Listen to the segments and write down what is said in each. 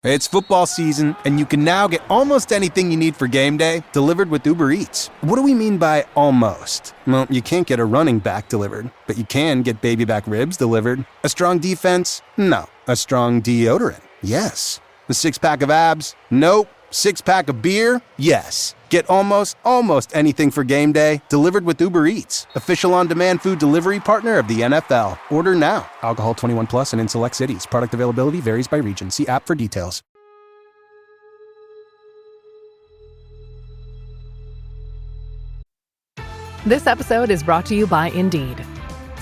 It's football season, and you can now get almost anything you need for game day delivered with Uber Eats. What do we mean by almost? Well, you can't get a running back delivered, but you can get baby back ribs delivered. A strong defense? No. A strong deodorant? Yes. A six-pack of abs? Nope. Six-pack of beer? Yes. Get almost anything for game day delivered with Uber Eats, official on-demand food delivery partner of the NFL. Order now. Alcohol 21 plus and in select cities. Product availability varies by region. See app for details. This episode is brought to you by Indeed.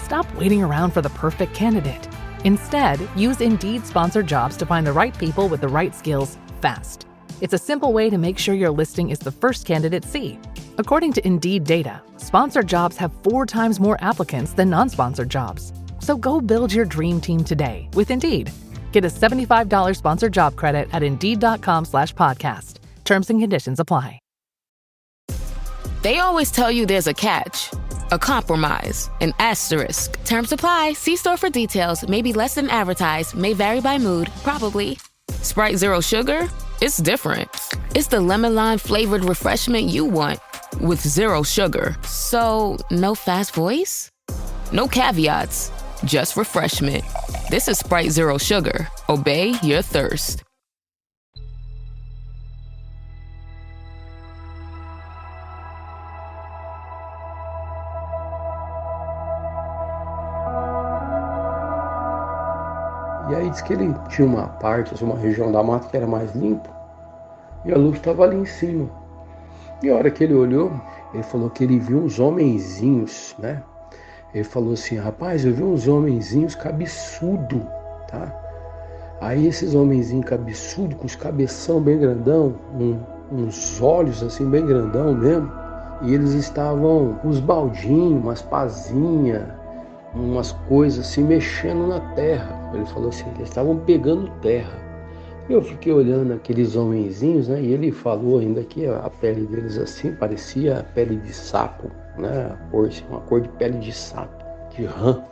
Stop waiting around for the perfect candidate. Instead, use Indeed sponsored jobs to find the right people with the right skills fast. It's a simple way to make sure your listing is the first candidates see. According to Indeed data, sponsored jobs have 4 times more applicants than non-sponsored jobs. So go build your dream team today with Indeed. Get a $75 sponsored job credit at Indeed.com/podcast. Terms and conditions apply. They always tell you there's a catch, a compromise, an asterisk. Terms apply. See store for details. May be less than advertised. May vary by mood. Probably. Sprite Zero Sugar? It's different. It's the lemon lime flavored refreshment you want with zero sugar. So, no fast voice? No caveats. Just refreshment. This is Sprite Zero Sugar. Obey your thirst. E aí diz que ele tinha uma parte, assim, uma região da mata que era mais limpa, e a luz estava ali em cima. E a hora que ele olhou, ele falou que ele viu uns homenzinhos, né? Ele falou assim, rapaz, eu vi uns homenzinhos cabeçudo, tá? Aí esses homenzinhos cabeçudo, com os cabeção bem grandão, uns olhos assim bem grandão mesmo, e eles estavam com uns baldinhos, umas pazinhas, umas coisas assim mexendo na terra. Ele falou assim, eles estavam pegando terra. Eu fiquei olhando aqueles homenzinhos, né? E ele falou ainda que a pele deles assim parecia a pele de sapo, né? A cor, assim, uma cor de pele de sapo, de rã.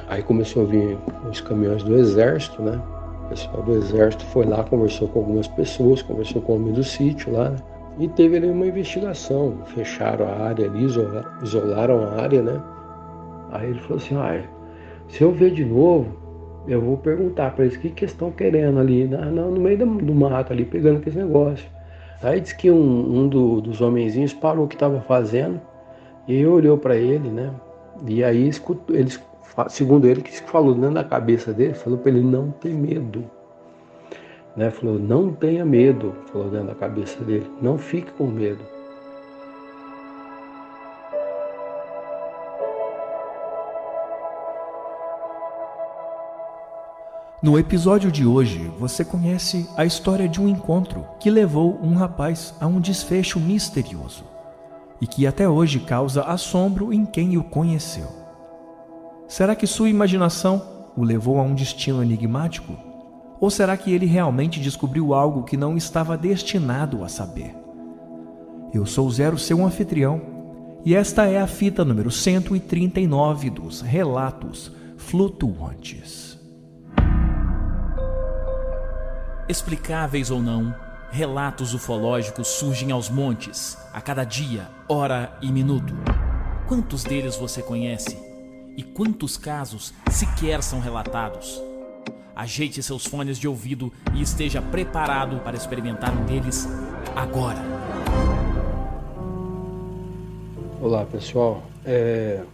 Aí começou a vir os caminhões do exército, né? O pessoal do exército foi lá, conversou com algumas pessoas, conversou com o homem do sítio lá, né? E teve ali uma investigação, fecharam a área ali, isolaram a área, né? Aí ele falou assim, se eu ver de novo, eu vou perguntar para eles o que eles estão querendo ali, no meio do mato ali, pegando aquele negócio. Aí disse que um dos homenzinhos parou o que estava fazendo, e aí olhou para ele, né? E aí escutou, segundo ele, que falou dentro da cabeça dele, falou para ele não ter medo. Né? Falou, não tenha medo, falou dentro da cabeça dele, não fique com medo. No episódio de hoje, você conhece a história de um encontro que levou um rapaz a um desfecho misterioso e que até hoje causa assombro em quem o conheceu. Será que sua imaginação o levou a um destino enigmático? Ou será que ele realmente descobriu algo que não estava destinado a saber? Eu sou o Zero, seu anfitrião, e esta é a fita número 139 dos Relatos Flutuantes. Explicáveis ou não, relatos ufológicos surgem aos montes, a cada dia, hora e minuto. Quantos deles você conhece? E quantos casos sequer são relatados? Ajeite seus fones de ouvido e esteja preparado para experimentar um deles agora. Olá pessoal,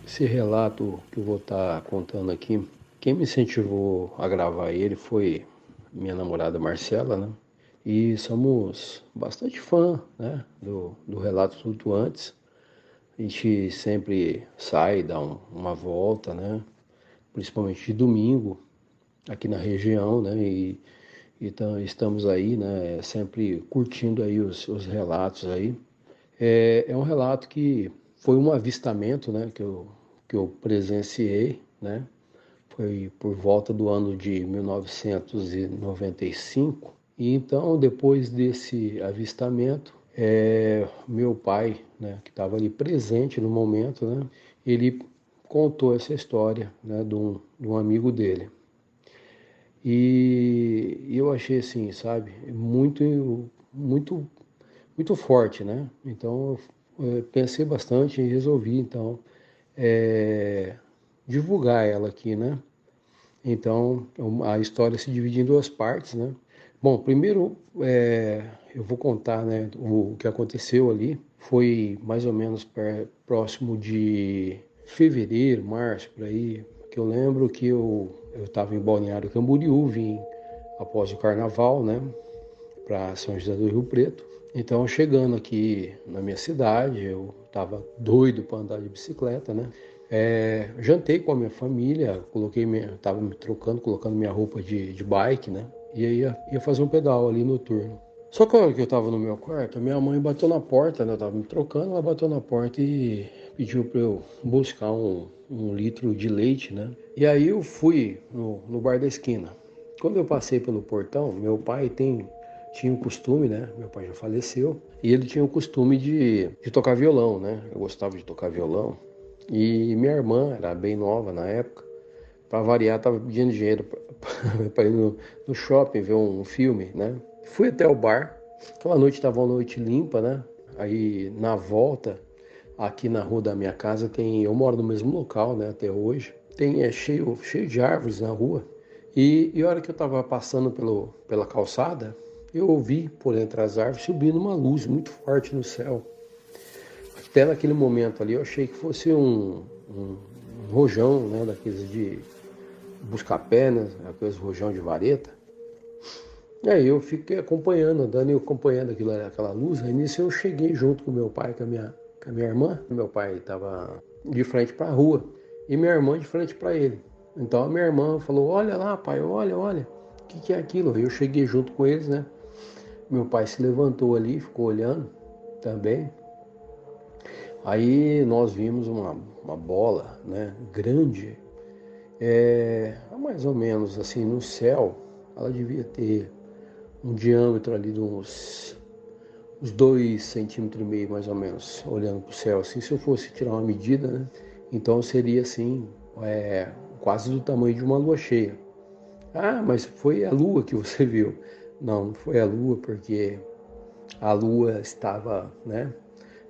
esse relato que eu vou estar contando aqui, quem me incentivou a gravar ele foi minha namorada Marcela, né? E somos bastante fã, né, do Relatos Flutuantes. A gente sempre sai, dá uma volta, né, principalmente de domingo, aqui na região, né, e então estamos aí, né, sempre curtindo aí os relatos aí. É um relato que foi um avistamento, né, que eu presenciei, né, foi por volta do ano de 1995. E então, depois desse avistamento, meu pai, né, que estava ali presente no momento, né, ele contou essa história, né, de um amigo dele. E eu achei assim, sabe, muito, muito forte, né? Então eu pensei bastante e resolvi, então, é, divulgar ela aqui, né? Então a história se divide em duas partes, né? Bom, primeiro eu vou contar, né, o que aconteceu ali. Foi mais ou menos próximo de fevereiro, março, por aí, que eu lembro que eu estava em Balneário Camboriú, vim após o carnaval, né, para São José do Rio Preto. Então, chegando aqui na minha cidade, eu estava doido para andar de bicicleta, né? Jantei com a minha família, estava me trocando, colocando minha roupa de bike, né? E aí ia fazer um pedal ali noturno. Só que a hora que eu estava no meu quarto, a minha mãe bateu na porta, né? Eu estava me trocando, ela bateu na porta e pediu para eu buscar um litro de leite, né? E aí eu fui no bar da esquina. Quando eu passei pelo portão, meu pai tinha o costume, né? Meu pai já faleceu, e ele tinha o costume de tocar violão, né? Eu gostava de tocar violão. E minha irmã era bem nova na época, para variar, estava pedindo dinheiro para ir no shopping ver um filme, né? Fui até o bar, aquela noite estava uma noite limpa, né? Aí na volta, aqui na rua da minha casa, eu moro no mesmo local, né? Até hoje, cheio de árvores na rua. E a hora que eu estava passando pela calçada, eu ouvi por entre as árvores subindo uma luz muito forte no céu. Até naquele momento ali eu achei que fosse um rojão, né, daqueles de busca-pé, né, aqueles rojão de vareta. E aí eu fiquei acompanhando, andando e acompanhando aquela luz. Aí nisso eu cheguei junto com meu pai, com a minha irmã. Meu pai estava de frente para a rua e minha irmã de frente para ele. Então a minha irmã falou: olha lá, pai, olha, o que é aquilo? Eu cheguei junto com eles, né? Meu pai se levantou ali, ficou olhando também. Aí nós vimos uma bola, né, grande, mais ou menos assim no céu. Ela devia ter um diâmetro ali de uns 2,5 centímetros mais ou menos, olhando para o céu. Assim, se eu fosse tirar uma medida, né, então seria assim, quase do tamanho de uma lua cheia. Ah, mas foi a lua que você viu. Não foi a lua, porque a lua estava, né,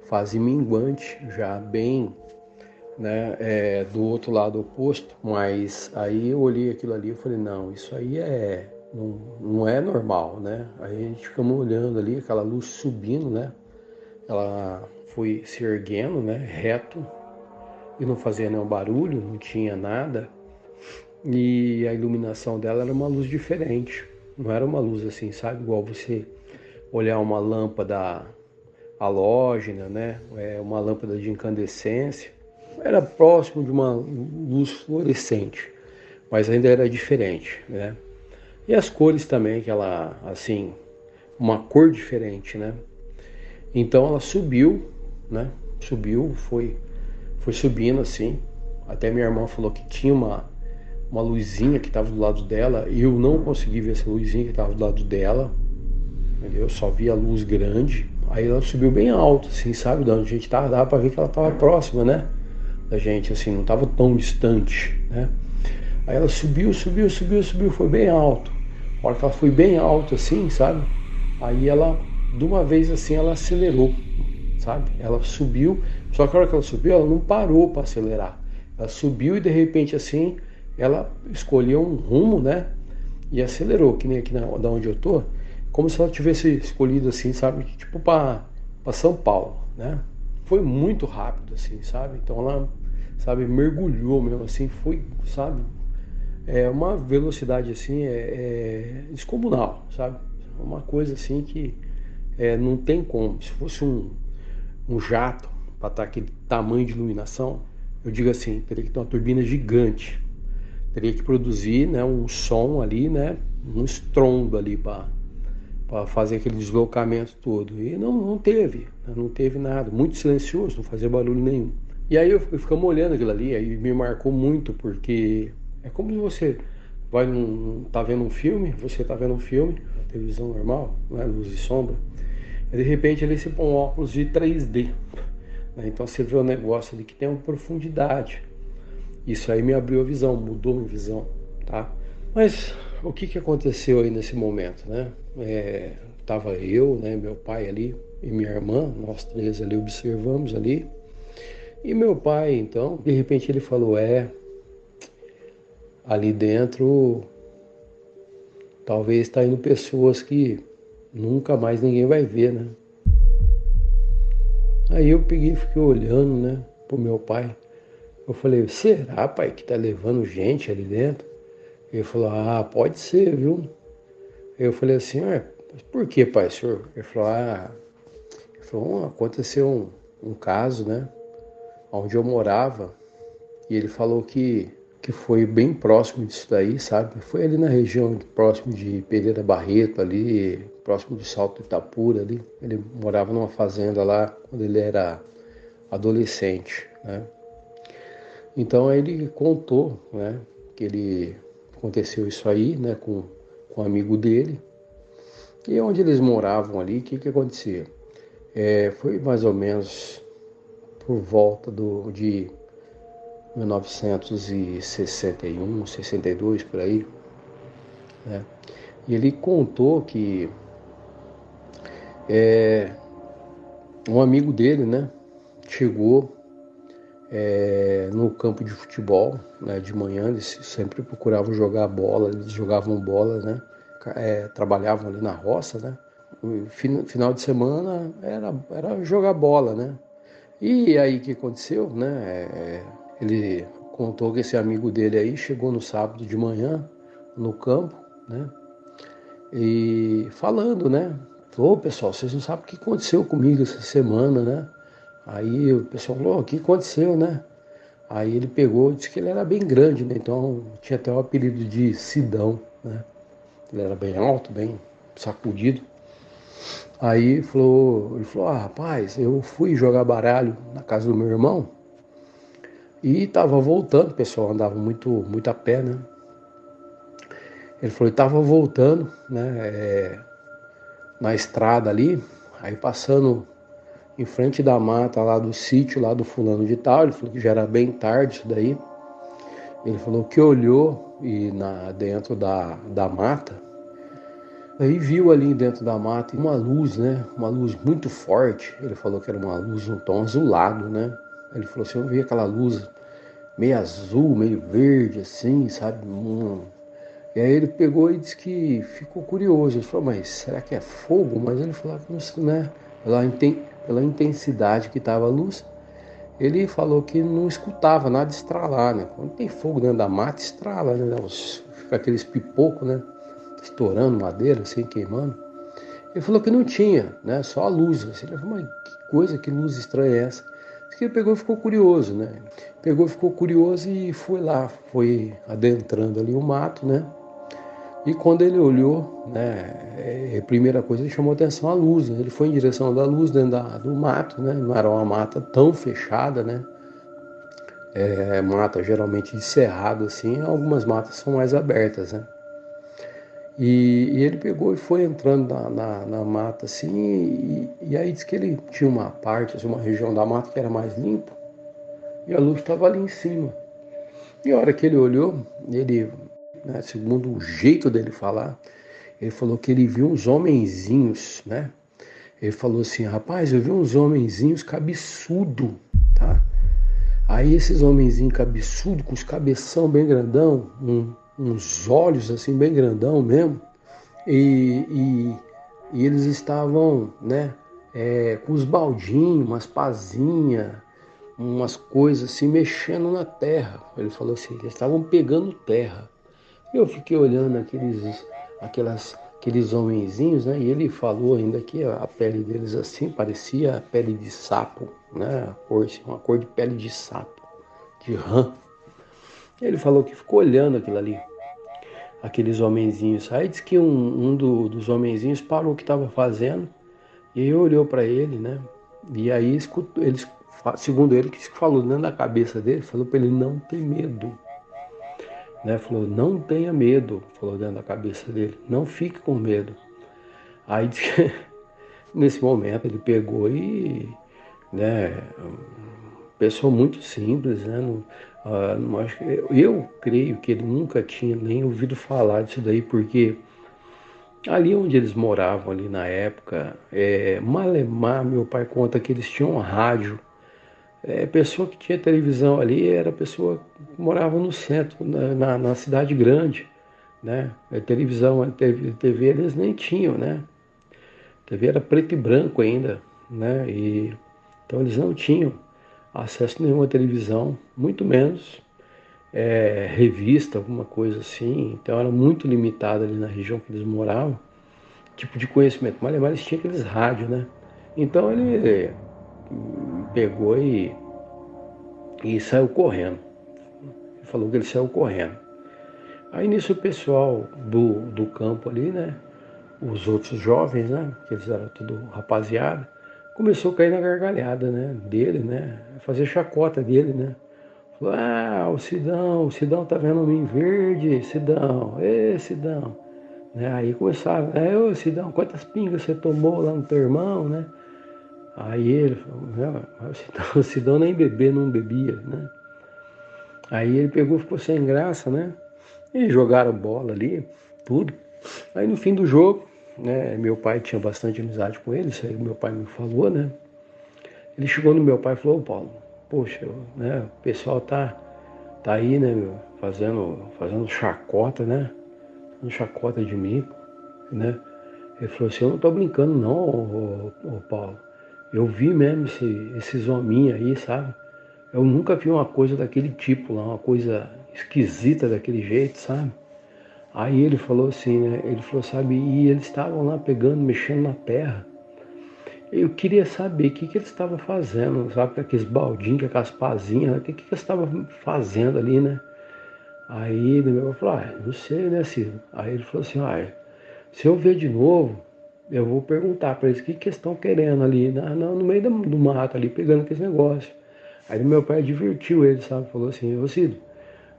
fase minguante, já bem, né, do outro lado oposto. Mas aí eu olhei aquilo ali e falei: não, isso aí não é normal, né? Aí a gente ficamos olhando ali, aquela luz subindo, né? Ela foi se erguendo, né, reto, e não fazia nenhum barulho, não tinha nada. E a iluminação dela era uma luz diferente, não era uma luz assim, sabe, igual você olhar uma lâmpada halógena, né, uma lâmpada de incandescência. Era próximo de uma luz fluorescente, mas ainda era diferente, né? E as cores também, que ela, assim, uma cor diferente, né? Então ela subiu, né? Foi subindo assim. Até minha irmã falou que tinha uma luzinha que estava do lado dela, e eu não consegui ver essa luzinha que estava do lado dela, entendeu? Eu só vi a luz grande. Aí ela subiu bem alto, assim, sabe? De onde a gente estava, dava para ver que ela estava próxima, né, da gente, assim, não estava tão distante, né? Aí ela subiu, foi bem alto. A hora que ela foi bem alto, assim, sabe? Aí ela, de uma vez assim, ela acelerou, sabe? Ela subiu, só que a hora que ela subiu, ela não parou para acelerar. Ela subiu e de repente, assim, ela escolheu um rumo, né? E acelerou, que nem aqui da onde eu tô, como se ela tivesse escolhido assim, sabe? Tipo para São Paulo, né? Foi muito rápido, assim, sabe? Então ela, sabe, mergulhou mesmo, assim, foi, sabe? Uma velocidade assim, descomunal, sabe? Uma coisa assim que não tem como. Se fosse um jato para estar aquele tamanho de iluminação, eu digo assim, teria que ter uma turbina gigante. Teria que produzir, né, um som ali, né, um estrondo ali para fazer aquele deslocamento todo. E não teve, né, não teve nada. Muito silencioso, não fazia barulho nenhum. E aí eu ficamos olhando aquilo ali, aí me marcou muito, porque é como se você tá vendo um filme, na televisão normal, né, luz e sombra, e de repente ele se põe um óculos de 3D. Né, então você vê um negócio ali que tem uma profundidade. Isso aí me abriu a visão, mudou minha visão, tá? Mas o que que aconteceu aí nesse momento, né? Tava eu, né, meu pai ali e minha irmã, nós três ali observamos ali. E meu pai, então, de repente ele falou, ali dentro talvez tá indo pessoas que nunca mais ninguém vai ver, né? Aí eu peguei e fiquei olhando, né, pro meu pai. Eu falei, será, pai, que tá levando gente ali dentro? Ele falou, pode ser, viu? Eu falei assim, mas por que, pai, senhor? Ele falou, aconteceu um caso, né, onde eu morava, e ele falou que foi bem próximo disso daí, sabe? Foi ali na região próximo de Pereira Barreto, ali, próximo de Salto Itapura, ali. Ele morava numa fazenda lá, quando ele era adolescente, né? Então ele contou, né, que aconteceu isso aí, né, com um amigo dele. E onde eles moravam ali, o que acontecia? Foi mais ou menos por volta de 1961, 62, por aí, né? E ele contou que um amigo dele, né, chegou no campo de futebol, né, de manhã, eles sempre procuravam jogar bola, eles jogavam bola, né, trabalhavam ali na roça, né, o final de semana era jogar bola, né. E aí o que aconteceu, né, ele contou que esse amigo dele aí chegou no sábado de manhã no campo, né, e falando, né, falou, pessoal, vocês não sabem o que aconteceu comigo essa semana, né. Aí o pessoal falou, o que aconteceu, né? Aí ele pegou, disse que ele era bem grande, né? Então tinha até o apelido de Sidão, né? Ele era bem alto, bem sacudido. Aí ele falou, rapaz, eu fui jogar baralho na casa do meu irmão e tava voltando, o pessoal andava muito a pé, né? Ele falou, tava voltando, né? Na estrada ali, aí passando em frente da mata lá do sítio, lá do fulano de tal, ele falou que já era bem tarde isso daí. Ele falou que olhou dentro da mata, aí viu ali dentro da mata uma luz, né? Uma luz muito forte. Ele falou que era uma luz um tom azulado, né? Ele falou assim, eu vi aquela luz meio azul, meio verde, assim, sabe? E aí ele pegou e disse que ficou curioso. Ele falou, mas será que é fogo? Mas ele falou que, né? Pela intensidade que estava a luz, ele falou que não escutava nada estralar, né? Quando tem fogo dentro da mata, estrala, né? Fica aqueles pipocos, né? Estourando madeira, assim, queimando. Ele falou que não tinha, né? Só a luz. Assim. Ele falou, mas que coisa, que luz estranha é essa? Diz que ele pegou e ficou curioso, né? Pegou, ficou curioso e foi lá, foi adentrando ali o mato, né? E quando ele olhou, né, a primeira coisa que chamou atenção a luz, né? Ele foi em direção da luz dentro do mato, né? Não era uma mata tão fechada, né? Mata geralmente de cerrado assim, algumas matas são mais abertas, né? E ele pegou e foi entrando na mata assim, e aí disse que ele tinha uma parte, assim, uma região da mata que era mais limpa, e a luz estava ali em cima. E a hora que ele olhou, ele, né, segundo o jeito dele falar, ele falou que ele viu uns homenzinhos, né? Ele falou assim, rapaz, eu vi uns homenzinhos cabeçudo, tá? Aí esses homenzinhos cabeçudo, com os cabeção bem grandão, uns olhos assim bem grandão mesmo, e eles estavam, né, com os baldinhos, umas pazinhas, umas coisas assim, mexendo na terra. Ele falou assim, eles estavam pegando terra. Eu fiquei olhando aqueles homenzinhos, né? E ele falou ainda que a pele deles assim parecia a pele de sapo, né? Uma cor de pele de sapo, de rã. Ele falou que ficou olhando aquilo ali, aqueles homenzinhos. Aí disse que dos homenzinhos parou o que estava fazendo e aí olhou para ele, né? E aí escutou, segundo ele, que falou dentro da cabeça dele, falou para ele não ter medo. Né, falou, não tenha medo, falou dentro da cabeça dele, não fique com medo. Aí, nesse momento, ele pegou e, né, pessoa muito simples, né, Acho que eu creio que ele nunca tinha nem ouvido falar disso daí, porque ali onde eles moravam ali na época, malemar, meu pai conta que eles tinham um rádio. Pessoa que tinha televisão ali era pessoa que morava no centro, na cidade grande, né? A TV eles nem tinham, né? A TV era preto e branco ainda, né? Então eles não tinham acesso a nenhuma televisão, muito menos revista, alguma coisa assim. Então era muito limitado ali na região que eles moravam, tipo de conhecimento. Mas eles tinham aqueles rádios, né? Então ele pegou e saiu correndo. Ele falou que ele saiu correndo. Aí nisso o pessoal do campo ali, né? Os outros jovens, né? Que eles eram tudo rapaziada, começou a cair na gargalhada, né? Dele, né? Fazer chacota dele, né? Falou, o Sidão tá vendo homem verde, Sidão, Sidão. Né? Aí começaram, ô Sidão, quantas pingas você tomou lá no teu irmão, né? Aí ele falou, o Sidão nem beber, não bebia, né? Aí ele pegou, ficou sem graça, né? E jogaram bola ali, tudo. Aí no fim do jogo, né? Meu pai tinha bastante amizade com ele, isso aí meu pai me falou, né? Ele chegou no meu pai e falou, Paulo, poxa, né? O pessoal tá aí, né, meu, fazendo chacota, né? Fazendo chacota de mim, né? Ele falou assim, eu não tô brincando não, ô Paulo. Eu vi mesmo esses hominhos aí, sabe? Eu nunca vi uma coisa daquele tipo lá, uma coisa esquisita daquele jeito, sabe? Aí ele falou assim, né? Ele falou, sabe, e eles estavam lá pegando, mexendo na terra. Eu queria saber o que eles estavam fazendo, sabe? Com aqueles baldinhos, com aquelas pazinhas, né? O que eles estavam fazendo ali, né? Aí ele meu falou, não sei, né, Ciro? Aí ele falou assim, se eu ver de novo, eu vou perguntar para eles o que eles estão querendo ali, no meio do mato ali, pegando aquele negócio. Aí meu pai advertiu ele, sabe? Falou assim, ô Ciro,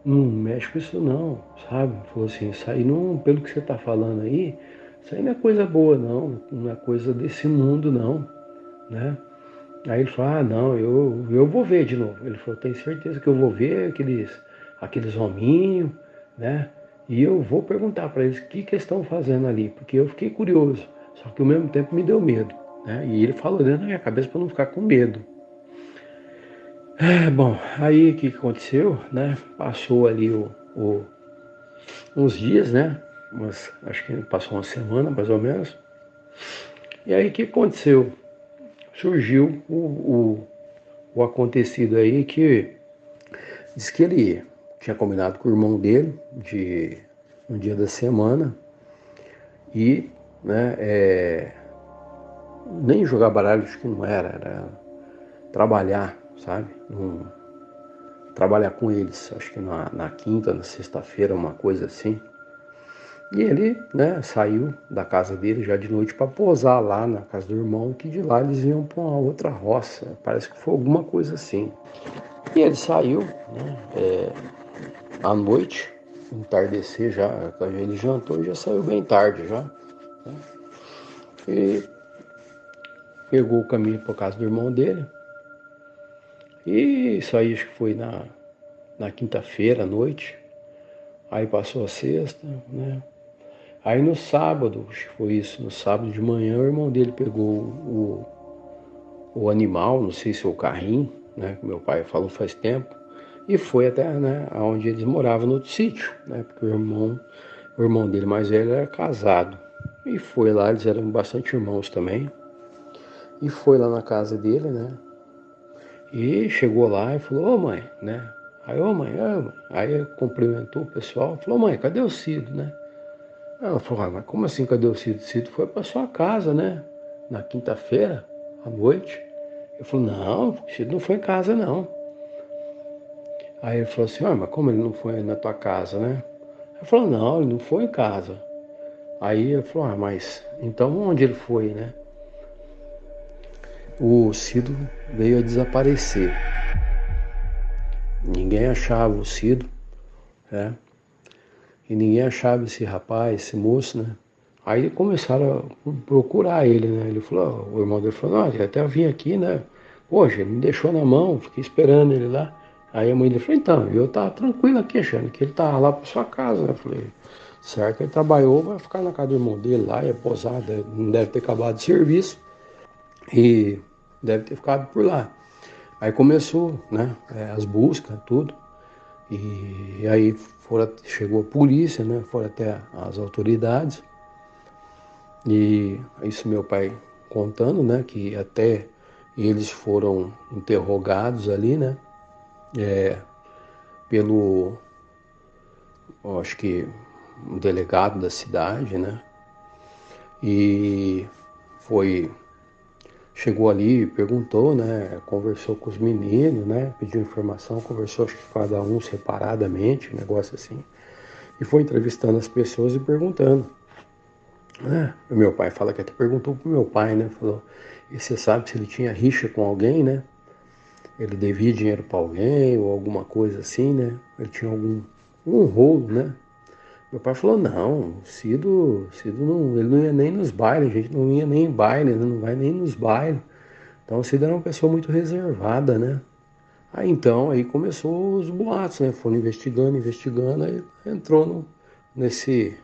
não mexe com isso não, sabe? Falou assim, isso aí não, pelo que você tá falando aí, isso aí não é coisa boa não é coisa desse mundo não, né? Aí ele falou, não, eu vou ver de novo. Ele falou, tenho certeza que eu vou ver aqueles hominhos, né? E eu vou perguntar para eles o que eles estão fazendo ali, porque eu fiquei curioso, só que ao mesmo tempo me deu medo, né? E ele falou dentro da minha cabeça para não ficar com medo. Bom, aí o que aconteceu, né? Passou ali uns dias, né? Acho que passou uma semana mais ou menos. E aí o que aconteceu? Surgiu o acontecido aí que diz que ele tinha combinado com o irmão dele um dia da semana e, né, nem jogar baralho, acho que não era trabalhar, sabe? Trabalhar com eles, acho que na quinta, na sexta-feira, uma coisa assim. E ele, né, saiu da casa dele já de noite para posar lá na casa do irmão, que de lá eles iam para uma outra roça, parece que foi alguma coisa assim. E ele saiu, né, à noite, entardecer já, ele jantou e já saiu bem tarde já. Né? E pegou o caminho para casa do irmão dele. E isso aí acho que foi na quinta-feira à noite. Aí passou a sexta, né? Aí no sábado, acho que foi isso, no sábado de manhã, o irmão dele pegou o animal, não sei se é o carrinho, né? Que meu pai falou faz tempo, e foi até, né, onde eles moravam, no outro sítio, né? Porque o irmão dele mais velho era casado. E foi lá, eles eram bastante irmãos também. E foi lá na casa dele, né? E chegou lá e falou, ô mãe, né? Aí, ô mãe. Aí cumprimentou o pessoal, falou, mãe, cadê o Cido, né? Ela falou, mas como assim, cadê o Cido? O Cido foi para sua casa, né? Na quinta-feira, à noite. Eu falei, não, o Cido não foi em casa, não. Aí ele falou assim, mas como ele não foi na tua casa, né? Eu falei, não, ele não foi em casa. Aí ele falou, mas então onde ele foi, né? O Cido veio a desaparecer. Ninguém achava o Cido, né? E ninguém achava esse rapaz, esse moço, né? Aí começaram a procurar ele, né? Ele falou, o irmão dele falou, ele até vim aqui, né? Poxa, ele me deixou na mão, fiquei esperando ele lá. Aí a mãe dele falou, então, eu tava tranquilo aqui, achando que ele tava lá pra sua casa, né? Eu falei, certo, ele trabalhou, vai ficar na casa do irmão dele lá, é posada, não deve ter acabado de serviço e deve ter ficado por lá. Aí começou, né, as buscas, tudo, e aí chegou a polícia, né, foram até as autoridades, e isso meu pai contando, né, que até eles foram interrogados ali, né, pelo, acho que um delegado da cidade, né, e chegou ali, perguntou, né, conversou com os meninos, né, pediu informação, conversou acho que cada um separadamente, um negócio assim, e foi entrevistando as pessoas e perguntando. O meu pai fala que até perguntou pro meu pai, né, falou, e você sabe se ele tinha rixa com alguém, né, ele devia dinheiro para alguém ou alguma coisa assim, né, ele tinha um rolo, né. Meu pai falou, não, Cido não, ele não ia nem nos bailes, a gente não ia nem em baile, ele não vai nem nos bailes. Então o Cido era uma pessoa muito reservada, né? Aí então, aí começou os boatos, né? Foram investigando, aí entrou nesse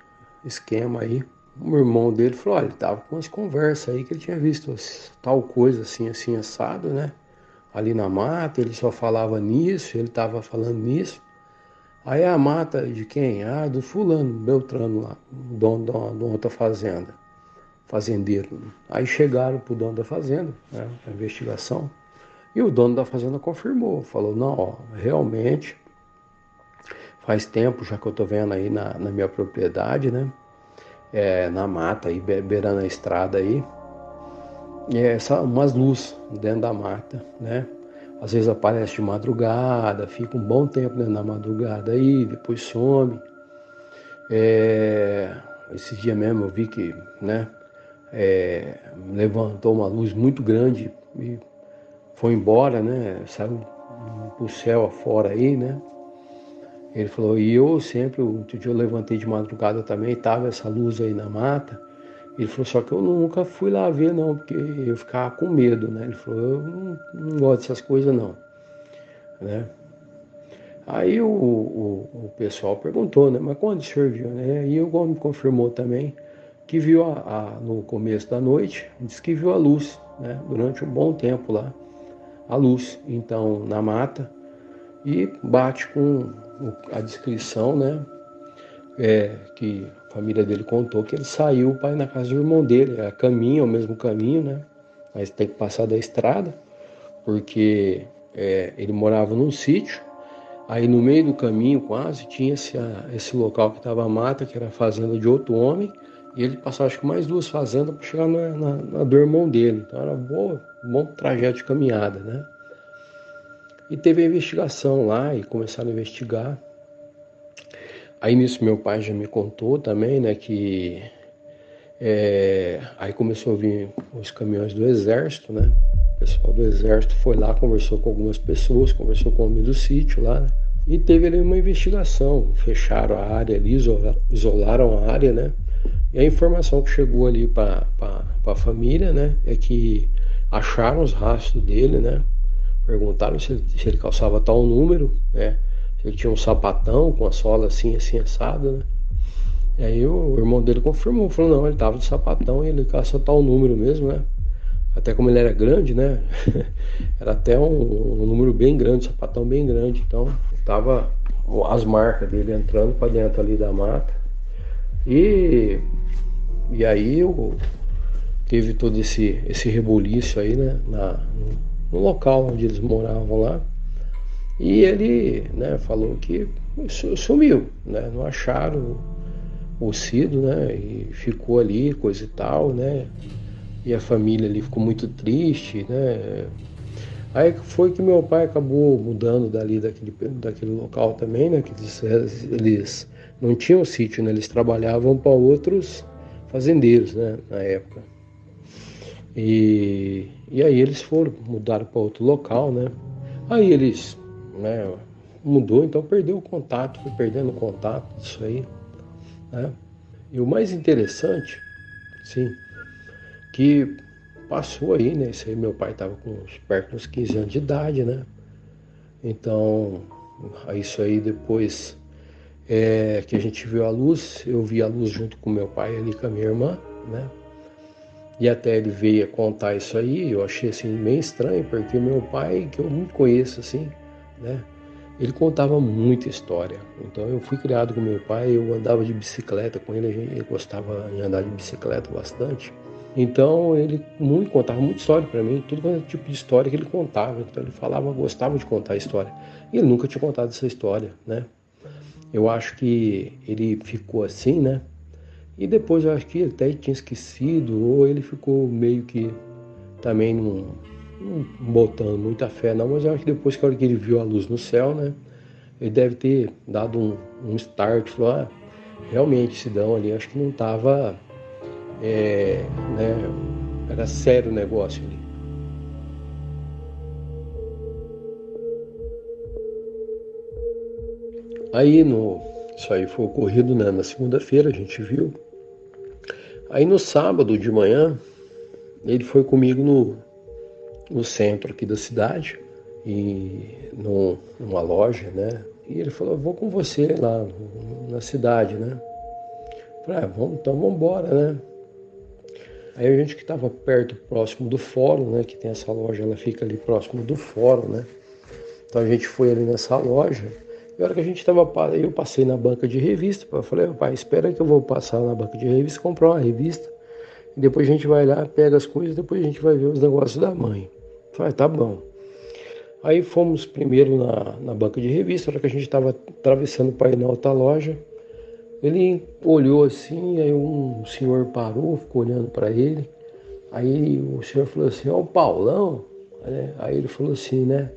esquema aí. O irmão dele falou, olha, ele tava com umas conversas aí que ele tinha visto tal coisa assim, assim, assado, né? Ali na mata, ele só falava nisso, ele tava falando nisso. Aí a mata de quem? Ah, do fulano, Beltrano lá, dono de outra fazenda, fazendeiro. Aí chegaram pro dono da fazenda, né, a investigação, e o dono da fazenda confirmou, falou, não, ó, realmente, faz tempo já que eu tô vendo aí na minha propriedade, né, na mata aí, beirando a estrada aí, umas luzes dentro da mata, né, às vezes aparece de madrugada, fica um bom tempo dentro da madrugada aí, depois some. Esse dia mesmo eu vi que, né, levantou uma luz muito grande e foi embora, né, saiu pro céu afora aí, né. Ele falou, e eu sempre, outro dia eu levantei de madrugada também, tava essa luz aí na mata. Ele falou, só que eu nunca fui lá ver não, porque eu ficava com medo, né. Ele falou, eu não gosto dessas coisas não, né. Aí o pessoal perguntou, né, mas quando o senhor viu, né? E o homem confirmou também que viu no começo da noite, disse que viu a luz, né, durante um bom tempo lá, a luz, então, na mata, e bate com a descrição, né, que a família dele contou, que ele saiu para ir na casa do irmão dele, é o mesmo caminho, né, mas tem que passar da estrada, porque ele morava num sítio. Aí no meio do caminho quase tinha esse local que estava a mata, que era a fazenda de outro homem, e ele passou acho que mais 2 fazendas para chegar na do irmão dele. Então era um bom trajeto de caminhada, né? E teve a investigação lá e começaram a investigar. Aí nisso meu pai já me contou também, né, que aí começou a vir os caminhões do exército, né? O pessoal do exército foi lá, conversou com algumas pessoas, conversou com o homem do sítio lá, né? E teve ali uma investigação, fecharam a área ali, isolaram a área, né? E a informação que chegou ali para a família, né, é que acharam os rastros dele, né? Perguntaram se ele calçava tal número, né? Se ele tinha um sapatão com a sola assim, assim, assado, né? E aí o irmão dele confirmou, falou, não, ele tava de sapatão e ele calça tal número mesmo, né? Até como ele era grande, né? Era até um número bem grande, sapatão bem grande. Então, tava as marcas dele entrando para dentro ali da mata. E aí teve todo esse reboliço aí, né? No local onde eles moravam lá. E ele, né, falou que sumiu, né? Não acharam o Cido, né? E ficou ali, coisa e tal, né? E a família ali ficou muito triste, né? Aí foi que meu pai acabou mudando daquele local também, né? Que eles não tinham sítio, né? Eles trabalhavam para outros fazendeiros, né? Na época. E aí eles mudaram para outro local, né? Aí eles, né? Mudou, então perdeu o contato, foi perdendo o contato disso aí, né? E o mais interessante, sim, que passou aí, né? Isso aí meu pai estava perto dos 15 anos de idade, né? Então, isso aí depois que a gente viu a luz, eu vi a luz junto com meu pai ali, com a minha irmã, né? E até ele veio a contar isso aí, eu achei assim meio estranho, porque meu pai, que eu não conheço assim, né? Ele contava muita história. Então eu fui criado com meu pai, eu andava de bicicleta com ele, ele gostava de andar de bicicleta bastante. Então ele contava muita história para mim, todo tipo de história que ele contava. Então ele falava, gostava de contar a história. E ele nunca tinha contado essa história, né? Eu acho que ele ficou assim, né? E depois eu acho que ele até tinha esquecido, ou ele ficou meio que também não botando muita fé não, mas eu acho que depois que a hora que ele viu a luz no céu, né? Ele deve ter dado um start, falou, realmente Sidão ali, acho que não estava, né? Era sério o negócio ali. Aí isso aí foi ocorrido, né, na segunda-feira, a gente viu. Aí no sábado de manhã, ele foi comigo no centro aqui da cidade, e numa loja, né? E ele falou, vou com você lá na cidade, né? Falei, então vamos embora, né? Aí a gente que estava perto, próximo do fórum, né? Que tem essa loja, ela fica ali próximo do fórum, né? Então a gente foi ali nessa loja. E a hora que a gente eu passei na banca de revista, eu falei, pai, espera que eu vou passar na banca de revista, comprar uma revista, e depois a gente vai lá, pega as coisas, depois a gente vai ver os negócios da mãe. Eu falei, tá bom. Aí fomos primeiro na banca de revista, a hora que a gente estava atravessando para ir na outra loja, ele olhou assim, aí um senhor parou, ficou olhando para ele, aí o senhor falou assim, ó, o Paulão, né? Aí ele falou assim, né?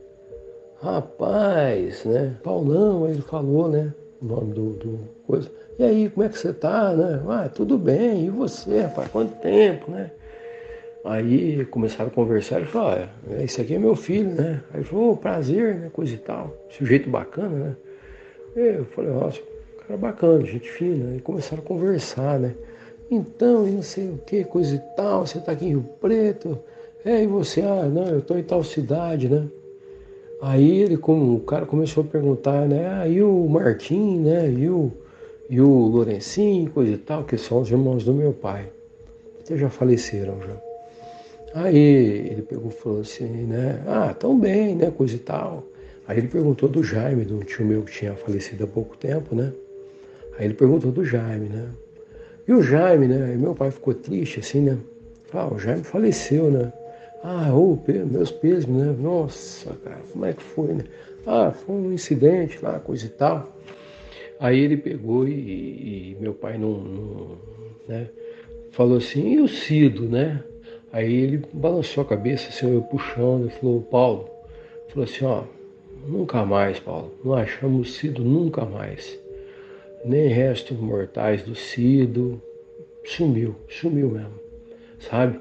Rapaz, né? Paulão, aí ele falou, né? O nome do coisa. E aí, como é que você tá, né? Tudo bem, e você, rapaz? Quanto tempo, né? Aí começaram a conversar, ele falou, esse aqui é meu filho, né? Aí ele falou, prazer, né? Coisa e tal. Sujeito bacana, né? Eu falei, nossa, cara bacana, gente fina. Aí começaram a conversar, né? Então, e não sei o que, coisa e tal, você tá aqui em Rio Preto? E você? Não, eu tô em tal cidade, né? Aí como o cara começou a perguntar, né? E o Martim, né? E o Lourencinho, coisa e tal, que são os irmãos do meu pai. Eles já faleceram já. Aí ele pegou e falou assim, né? Tão bem, né? Coisa e tal. Aí ele perguntou do Jaime, do tio meu que tinha falecido há pouco tempo, né? Aí ele perguntou do Jaime, né? E o Jaime, né? E meu pai ficou triste, assim, né? O Jaime faleceu, né? Meus pêsames, né? Nossa, cara, como é que foi, né? Foi um incidente lá, coisa e tal. Aí ele pegou e meu pai né? Falou assim, e o Cido, né? Aí ele balançou a cabeça, assim, eu puxando, e falou, Paulo, falou assim, nunca mais, Paulo, não achamos o Cido nunca mais. Nem restos mortais do Cido, sumiu mesmo, sabe?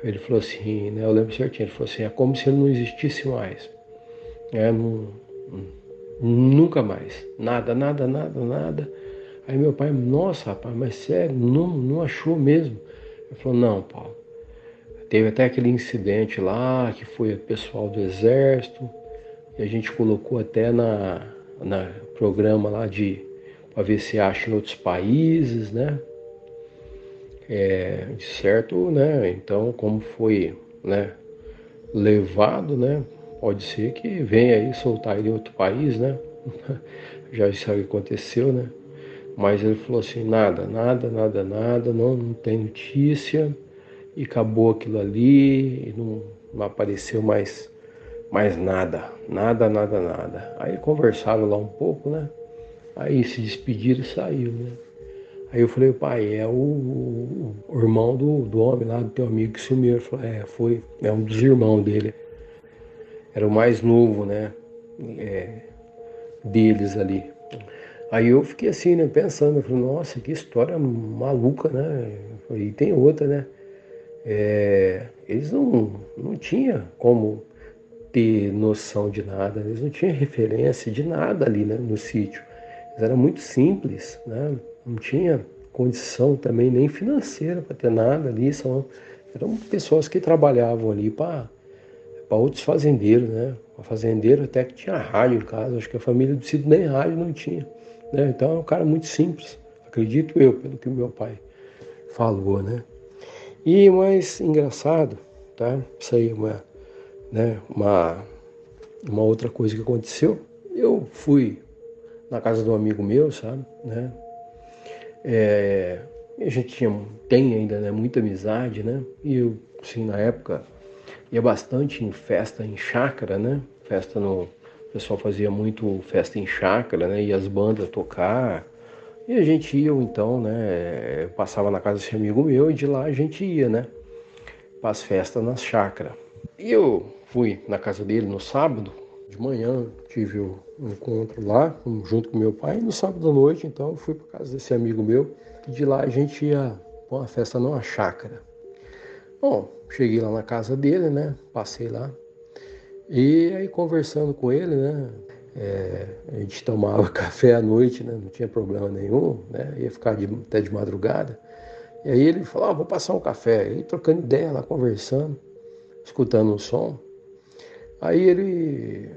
Ele falou assim, né, eu lembro certinho, ele falou assim, é como se ele não existisse mais. Nunca mais, nada. Aí meu pai, nossa, rapaz, mas sério, não achou mesmo? Ele falou, não, Paulo, teve até aquele incidente lá, que foi o pessoal do exército, e a gente colocou até na programa lá para ver se acha em outros países, né? De certo, né? Então, como foi, né, levado, né? Pode ser que venha aí soltar ele em outro país, né? Já isso aí aconteceu, né? Mas ele falou assim, nada, não tem notícia, e acabou aquilo ali, e não apareceu mais nada. Aí conversaram lá um pouco, né? Aí se despediram e saiu, né? Aí eu falei, pai, é o irmão do homem lá, do teu amigo que sumiu. Ele falou, é um dos irmãos dele. Era o mais novo, né? Deles ali. Aí eu fiquei assim, né? Pensando, eu falei, nossa, que história maluca, né? E tem outra, né? Eles não tinham como ter noção de nada, eles não tinham referência de nada ali, né, no sítio. Eles eram muito simples, né? Não tinha condição também nem financeira para ter nada ali, eram pessoas que trabalhavam ali para outros fazendeiros, né? Um fazendeiro até que tinha rádio em casa, acho que a família do Cido nem rádio não tinha, né? Então é um cara muito simples, acredito eu, pelo que o meu pai falou, né? E mais engraçado, tá? Isso aí é uma outra coisa que aconteceu. Eu fui na casa de um amigo meu, sabe, né? A gente tem ainda, né, muita amizade, né? E eu, assim, na época, ia bastante em festa em chácara, né? O pessoal fazia muito festa em chácara, né? E as bandas tocar. E a gente ia, então, né? Eu passava na casa desse amigo meu e de lá a gente ia, né? Para as festas nas chácaras. E eu fui na casa dele no sábado, de manhã, tive um encontro lá, junto com meu pai. E no sábado à noite, então, eu fui para casa desse amigo meu. E de lá a gente ia para uma festa numa chácara. Bom, cheguei lá na casa dele, né? Passei lá. E aí conversando com ele, né? A gente tomava café à noite, né? Não tinha problema nenhum, né? Ia ficar até de madrugada. E aí ele falou, vou passar um café. E trocando ideia lá, conversando, escutando um som. Aí ele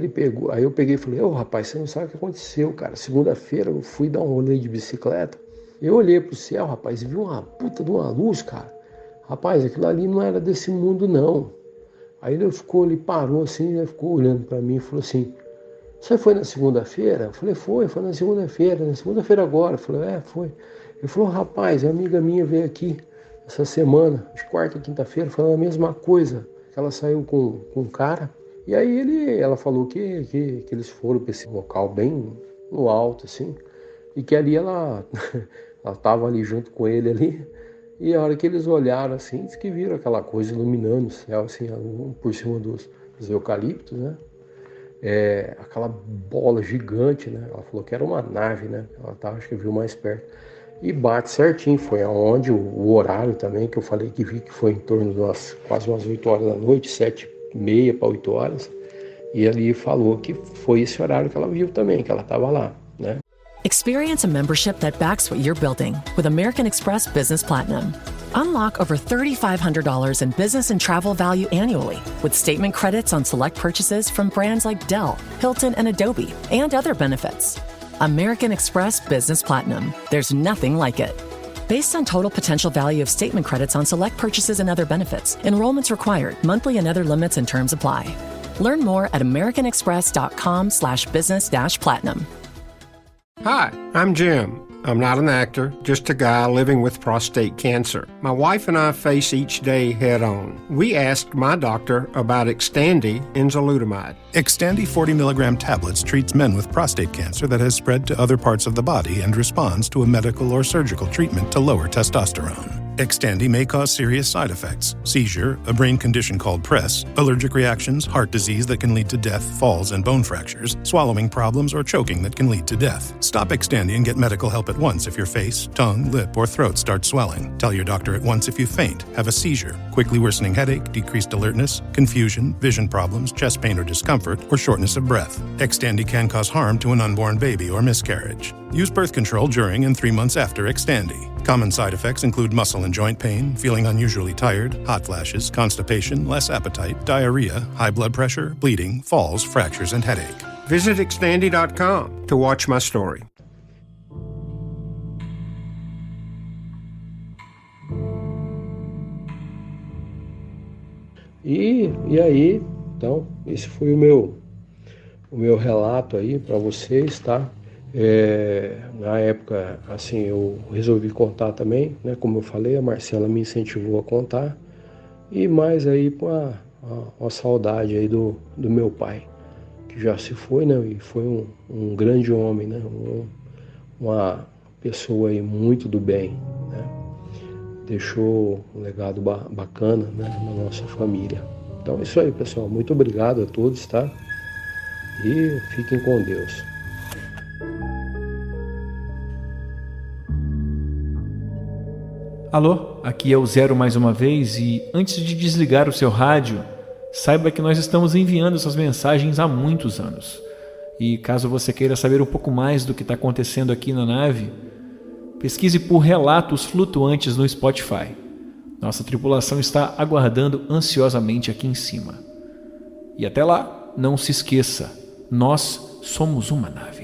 pegou, aí eu peguei e falei, rapaz, você não sabe o que aconteceu, cara. Segunda-feira eu fui dar um rolê de bicicleta. Eu olhei pro céu, rapaz, e vi uma puta de uma luz, cara. Rapaz, aquilo ali não era desse mundo, não. Aí ele parou assim, ele ficou olhando para mim e falou assim, você foi na segunda-feira? Eu falei, foi na segunda-feira agora. Eu falei, foi. Ele falou, rapaz, a amiga minha veio aqui essa semana, de quarta, quinta-feira, falando a mesma coisa. Ela saiu com um cara, e aí ela falou que eles foram para esse local bem no alto, assim, e que ali ela estava ali junto com ele ali, e a hora que eles olharam assim, diz que viram aquela coisa iluminando o céu, assim, por cima dos eucaliptos, né? Aquela bola gigante, né? Ela falou que era uma nave, né? Ela tava, acho que viu mais perto. E bate certinho, foi aonde o horário também, que eu falei que vi que foi em torno de quase umas 8 horas da noite, 7h30 para 8 horas. E ali falou que foi esse horário que ela viu também, que ela estava lá, né? Experience a membership that backs what you're building with American Express Business Platinum. Unlock over $3,500 in business and travel value annually with statement credits on select purchases from brands like Dell, Hilton, and Adobe, and other benefits. American Express Business Platinum. There's nothing like it. Based on total potential value of statement credits on select purchases and other benefits, enrollments required, monthly and other limits and terms apply. Learn more at americanexpress.com/business-platinum. Hi, I'm Jim. I'm not an actor, just a guy living with prostate cancer. My wife and I face each day head on. We asked my doctor about Xtandi enzalutamide. Xtandi 40 milligram tablets treats men with prostate cancer that has spread to other parts of the body and responds to a medical or surgical treatment to lower testosterone. Xtandi may cause serious side effects: seizure, a brain condition called PRES, allergic reactions, heart disease that can lead to death, falls and bone fractures, swallowing problems, or choking that can lead to death. Stop Xtandi and get medical help at once if your face, tongue, lip, or throat start swelling. Tell your doctor at once if you faint, have a seizure, quickly worsening headache, decreased alertness, confusion, vision problems, chest pain or discomfort, or shortness of breath. Xtandi can cause harm to an unborn baby or miscarriage. Use birth control during and 3 months after Xtandi. Common side effects include muscle and joint pain, feeling unusually tired, hot flashes, constipation, less appetite, diarrhea, high blood pressure, bleeding, falls, fractures, and headache. Visit Xtandi.com to watch my story. E aí, então, esse foi o meu relato aí para vocês, tá? Na época, assim, eu resolvi contar também, né? Como eu falei, a Marcela me incentivou a contar. E mais aí com a saudade aí do meu pai, que já se foi, né? E foi um grande homem, né? Uma pessoa aí muito do bem, né? Deixou um legado bacana, né, na nossa família. Então é isso aí, pessoal. Muito obrigado a todos, tá? E fiquem com Deus. Alô, aqui é o Zero mais uma vez e antes de desligar o seu rádio, saiba que nós estamos enviando essas mensagens há muitos anos. E caso você queira saber um pouco mais do que está acontecendo aqui na nave, pesquise por Relatos Flutuantes no Spotify. Nossa tripulação está aguardando ansiosamente aqui em cima. E até lá, não se esqueça, nós somos uma nave.